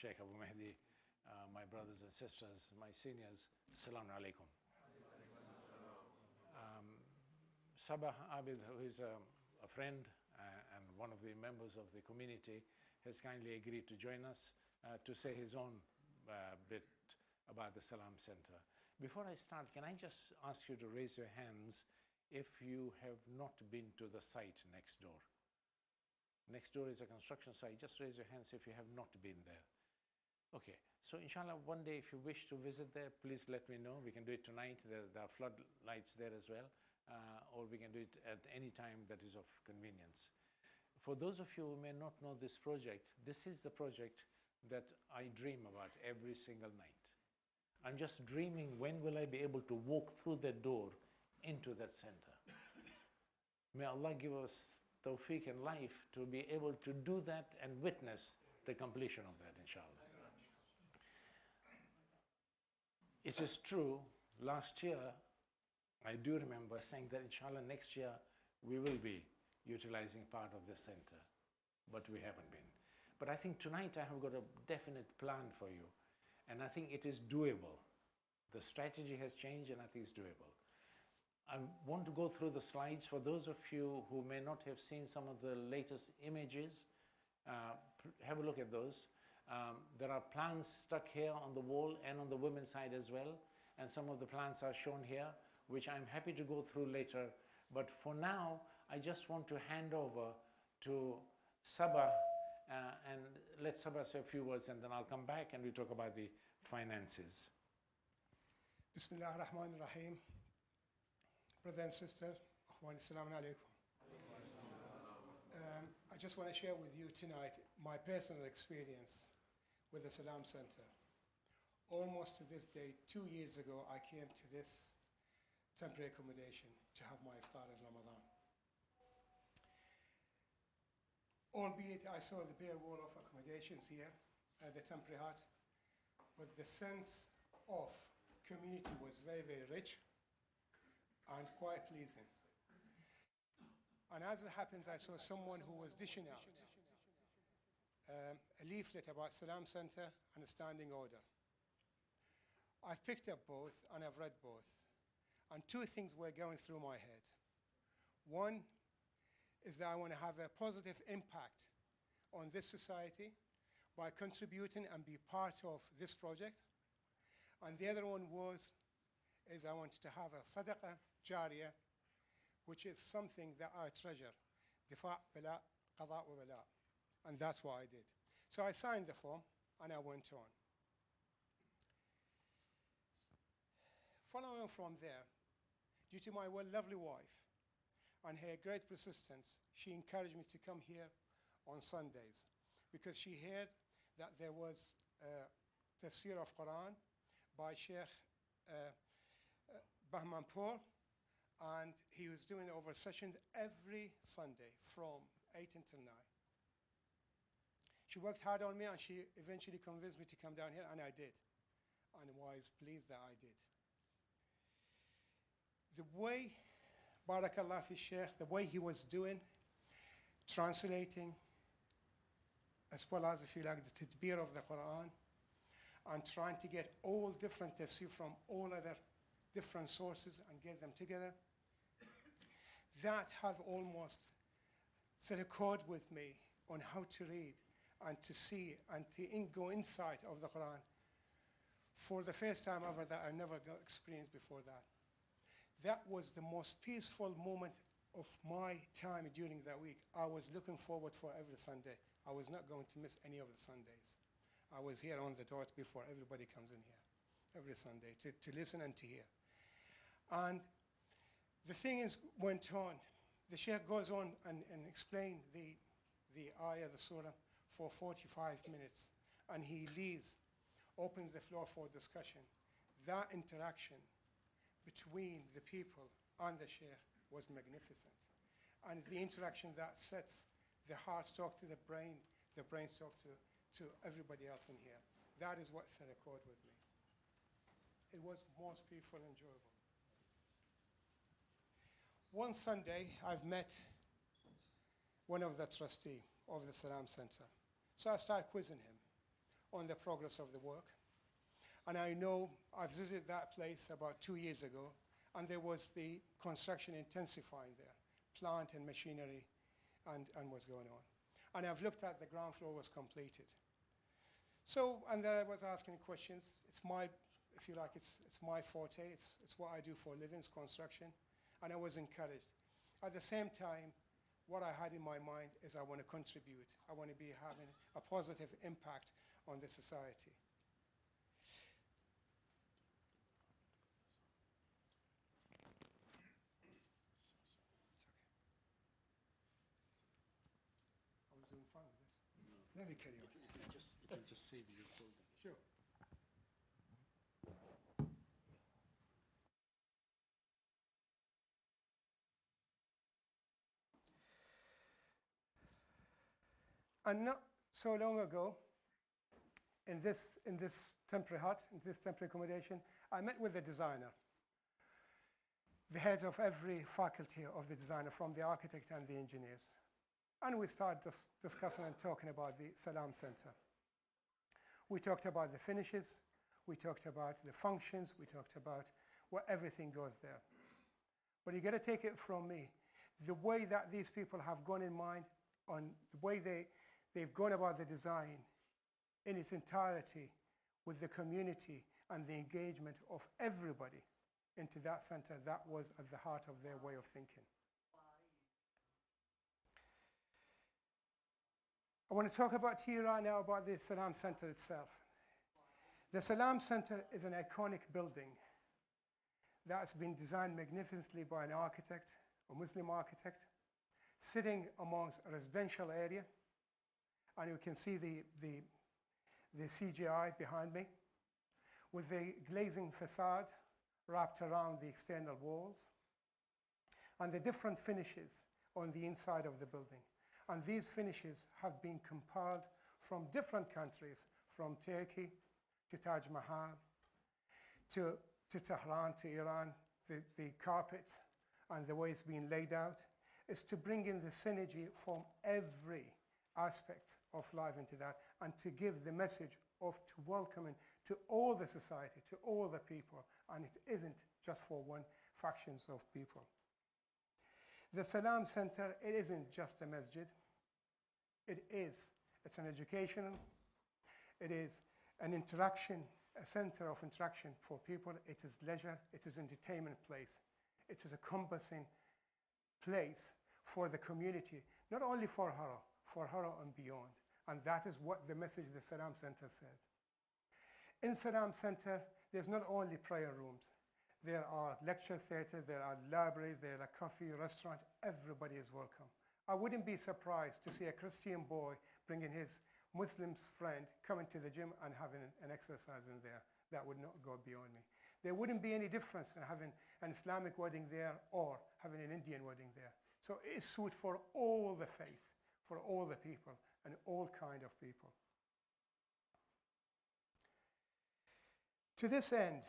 Sheikh Abu Mahdi, my brothers and sisters, my seniors, Salaam Alaikum. Sabah Abed, who is a friend and one of the members of the community, has kindly agreed to join us to say his own bit about the Salaam Centre. Before I start, can I just ask you to raise your hands if you have not been to the site next door? Next door is a construction site. Just raise your hands if you have not been there. Okay, so inshallah, one day if you wish to visit there, please let me know. We can do it tonight. There are floodlights there as well, or we can do it at any time that is of convenience. For those of you who may not know this project, this is the project that I dream about every single night. I'm just dreaming, when will I be able to walk through that door into that center? May Allah give us tawfiq and life to be able to do that and witness the completion of that, inshallah. It is true, last year, I do remember saying that inshallah next year we will be utilizing part of this center, but we haven't been. But I think tonight I have got a definite plan for you, and I think it is doable. The strategy has changed and I think it's doable. I want to go through the slides. For those of you who may not have seen some of the latest images, have a look at those. There are plans stuck here on the wall and on the women's side as well, and some of the plans are shown here, which I'm happy to go through later. But for now, I just want to hand over to Sabah, and let Sabah say a few words, and then I'll come back and we talk about the finances. Bismillah ar-Rahman ar-Rahim. Brother and sister, Assalamu alaikum. I just want to share with you tonight my personal experience with the Salaam Centre. Almost to this day, 2 years ago, I came to this temporary accommodation to have my iftar in Ramadan. Albeit I saw the bare wall of accommodations here at the temporary hut, but the sense of community was very, very rich and quite pleasing. And as it happens, I saw someone who was dishing out a leaflet about Salaam Centre and a standing order. I've picked up both and I've read both. And two things were going through my head. One is that I want to have a positive impact on this society by contributing and be part of this project. And the other one is I wanted to have a sadaqah jariyah, which is something that I treasure. Difa' bala, qada' wa bala. And that's what I did. So I signed the form and I went on. Following from there, due to my lovely wife and her great persistence, she encouraged me to come here on Sundays because she heard that there was a tafsir of Quran by Sheikh Bahmanpur, and he was doing over sessions every Sunday from 8 until 9. She worked hard on me and she eventually convinced me to come down here, and I did. And I was pleased that I did. The way, Barakallah fi Sheikh, the way he was doing, translating, as well as, if you like, the tadbir of the Quran, and trying to get all different tafsir from all other different sources and get them together, that have almost set a code with me on how to read and to see and to go inside of the Quran for the first time ever that I never experienced before that. That was the most peaceful moment of my time during that week. I was looking forward for every Sunday. I was not going to miss any of the Sundays. I was here on the dot before everybody comes in here, every Sunday, to listen and to hear. And the thing went on. The Sheikh goes on and explained the ayah, the surah, for 45 minutes. And he leaves, opens the floor for discussion. That interaction between the people and the Sheikh was magnificent. And it's the interaction that sets the heart talk to the brain talk to everybody else in here. That is what set a chord with me. It was most peaceful and enjoyable. One Sunday, I've met one of the trustees of the Salaam Centre. So I started quizzing him. on the progress of the work. And I know I visited that place about 2 years ago, and there was the construction intensifying there, plant and machinery, and what's going on. And I've looked at the ground floor was completed. So, and there I was asking questions. It's my, if you like, it's my forte. It's what I do for a living, it's construction. And I was encouraged. At the same time, what I had in my mind is I want to contribute. I want to be having a positive impact on the society. I was doing fine with this. Let me carry on. It will just save you folder. Sure. And not so long ago, in this temporary hut, in this temporary accommodation, I met with the designer, the heads of every faculty of the designer, from the architect and the engineers. And we started discussing and talking about the Salaam Centre. We talked about the finishes, we talked about the functions, we talked about where everything goes there. But you got to take it from me, the way that these people have gone in mind, on the way they've gone about the design in its entirety, with the community and the engagement of everybody into that centre, that was at the heart of their way of thinking. I want to talk to you right now about the Salaam Centre itself. The Salaam Centre is an iconic building that's been designed magnificently by an architect, a Muslim architect, sitting amongst a residential area. And you can see the CGI behind me, with the glazing facade wrapped around the external walls, and the different finishes on the inside of the building. And these finishes have been compiled from different countries, from Turkey to Taj Mahal, to Tehran, to Iran. The carpets and the way it's been laid out is to bring in the synergy from every aspect of life into that, and to give the message of to welcoming to all the society, to all the people, and it isn't just for one factions of people. The Salaam Centre, it isn't just a masjid. It's an educational, it is an interaction, a centre of interaction for people. It is leisure, it is entertainment place. It is a compassing place for the community, not only for Hara and beyond. And that is what the message the Salaam Centre says. In Salaam Centre, there's not only prayer rooms. There are lecture theatres, there are libraries, there are coffee, restaurant. Everybody is welcome. I wouldn't be surprised to see a Christian boy bringing his Muslim friend coming to the gym and having an exercise in there. That would not go beyond me. There wouldn't be any difference in having an Islamic wedding there or having an Indian wedding there. So it is suited for all the faith, for all the people, and all kind of people. To this end,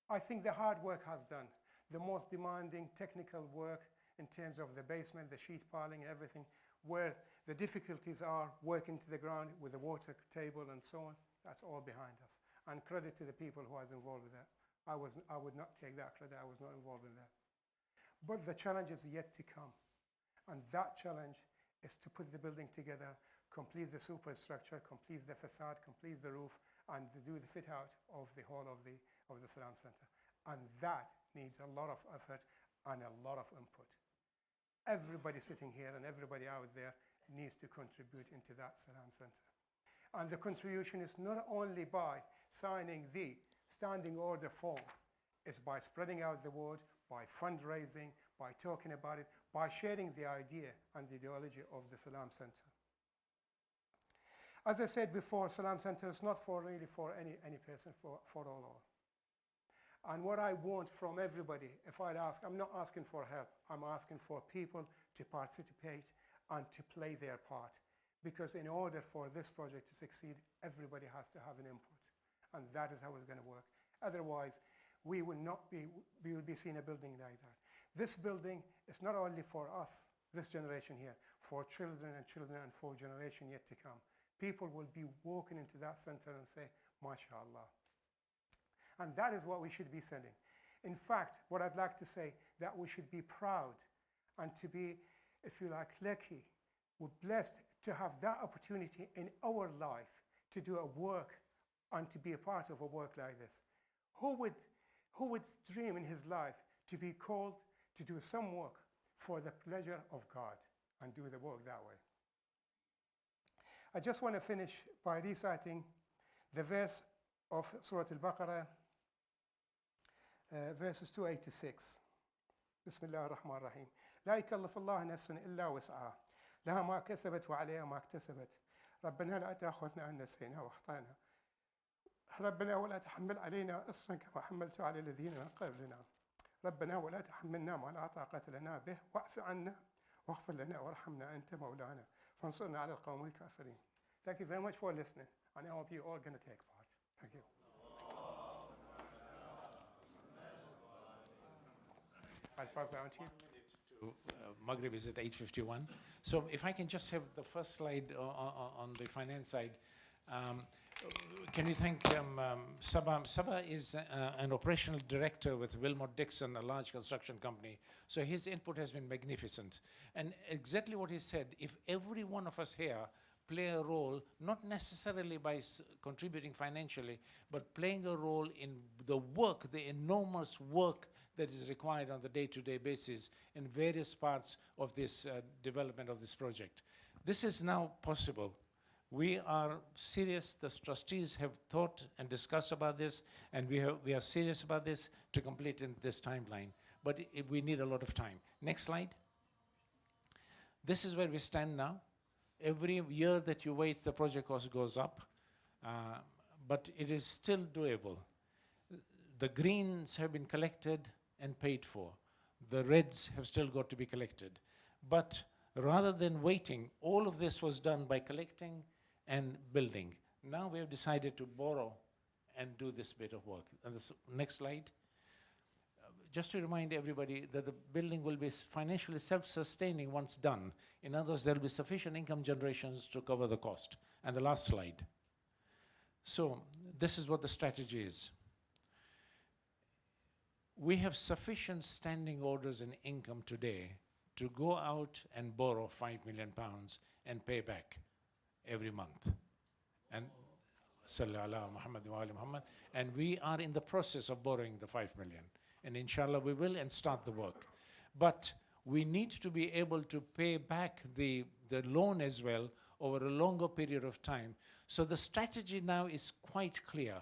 I think the hard work has done. The most demanding technical work in terms of the basement, the sheet piling, everything, where the difficulties are working to the ground with the water table and so on, that's all behind us. And credit to the people who was involved with that. I would not take that credit, I was not involved in that. But the challenge is yet to come. And that challenge is to put the building together, complete the superstructure, complete the facade, complete the roof, and to do the fit out of the whole of the Salaam Centre. And that needs a lot of effort and a lot of input. Everybody sitting here and everybody out there needs to contribute into that Salaam Centre. And the contribution is not only by signing the standing order form, it's by spreading out the word, by fundraising, by talking about it, by sharing the idea and the ideology of the Salaam Centre. As I said before, Salaam Centre is not really for any person, for all. And what I want from everybody, if I'd ask, I'm not asking for help, I'm asking for people to participate and to play their part. Because in order for this project to succeed, everybody has to have an input. And that is how it's going to work. Otherwise, we will be seeing a building like that. This building is not only for us, this generation here, for children and for generation yet to come. people will be walking into that center and say, MashaAllah. And that is what we should be sending. In fact, what I'd like to say, that we should be proud and to be, if you like, lucky. We're blessed to have that opportunity in our life to do a work and to be a part of a work like this. Who would dream in his life to be called to do some work for the pleasure of God and do the work that way? I just want to finish by reciting the verse of Surah Al-Baqarah, verses 286. بسم الله الرحمن الرحيم. لا يكلف الله نفسا إلا وسعها لها ما كسبت وعليها ما اكتسبت ربنا لا تأخذنا أن نسينا وأخطأنا ربنا ولا تحمل علينا إصرا كما حملته على الذين من قبلنا ربنا ولا تحملنا ما لا طاقة لنا به واعف عنا واغفر لنا وارحمنا أنت مولانا فانصرنا على القوم الكافرين. Thank you very much for listening, and I hope you all going to take part. Thank you. I'll pass that on to you. Maghrib is at 8:51. So if I can just have the first slide on the finance side. Can you thank Sabah? Sabah is an operational director with Wilmot Dixon, a large construction company. So his input has been magnificent. And exactly what he said, if every one of us here play a role, not necessarily by contributing financially, but playing a role in the work, the enormous work that is required on the day-to-day basis in various parts of this development of this project. This is now possible. We are serious, the trustees have thought and discussed about this, and we are serious about this to complete in this timeline. But we need a lot of time. Next slide. This is where we stand now. Every year that you wait, the project cost goes up, but it is still doable. The greens have been collected and paid for. The reds have still got to be collected. But rather than waiting, all of this was done by collecting and building. Now we have decided to borrow and do this bit of work. And this next slide. Just to remind everybody that the building will be financially self-sustaining once done. In other words, there will be sufficient income generations to cover the cost. And the last slide. So this is what the strategy is. We have sufficient standing orders and income today to go out and borrow £5 million and pay back every month. And and we are in the process of borrowing the 5 million. And inshallah we will and start the work. But we need to be able to pay back the loan as well over a longer period of time. So the strategy now is quite clear.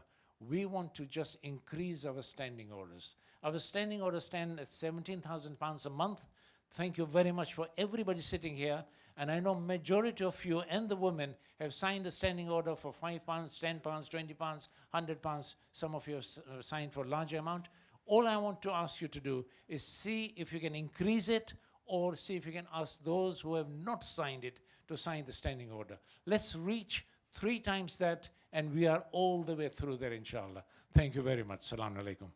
We want to just increase our standing orders. Our standing orders stand at £17,000 a month. Thank you very much for everybody sitting here. And I know majority of you and the women have signed a standing order for £5, £10, £20, £100. Some of you have signed for a larger amount. All I want to ask you to do is see if you can increase it or see if you can ask those who have not signed it to sign the standing order. Let's reach 3 times that, and we are all the way through there, inshallah. Thank you very much. Salaam alaikum.